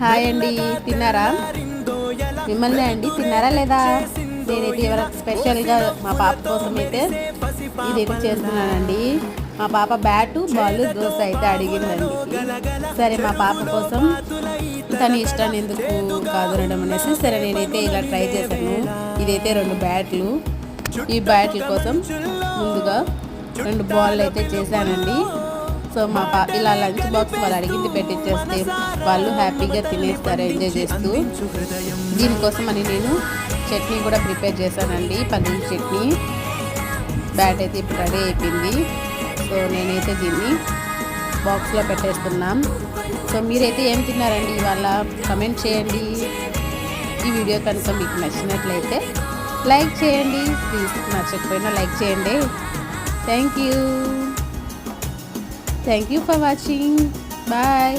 Hi అండి, తిన్నారా? మిమ్మల్ని అండి, తిన్నారా లేదా? నేనైతే ఎవరైనా స్పెషల్గా మా పాప కోసం అయితే ఇదైతే చేస్తున్నానండి. మా పాప బ్యాటు బాల్ దోశ అయితే అడిగిందండి. సరే మా పాప కోసం తన ఇష్టాన్ని ఎందుకు కాదనడం అనేసి సరే నేనైతే ఇలా ట్రై చేశాను. ఇదైతే 2 బ్యాట్లు. ఈ బ్యాట్ల కోసం ముందుగా 2 బాల్ అయితే చేశానండి. సో మా ఇలా లంచ్ బాక్స్ వాళ్ళు అడిగింది పెట్టించేస్తే వాళ్ళు హ్యాపీగా తినేస్తారు ఎంజాయ్ చేస్తూ. దీనికోసం అని నేను చట్నీ కూడా ప్రిపేర్ చేశానండి, పన్నీర్ చట్నీ. బ్యాట్ అయితే ఇప్పుడు రెడీ అయిపోయింది. సో నేనైతే దీన్ని బాక్స్లో పెట్టేస్తున్నాం. సో మీరైతే ఏం తిన్నారండి ఇవాళ కమెంట్ చేయండి. ఈ వీడియో కనుక మీకు నచ్చినట్లయితే లైక్ చేయండి, ప్లీజ్ నచ్చకపోయినా లైక్ చేయండి. Thank you for watching. Bye.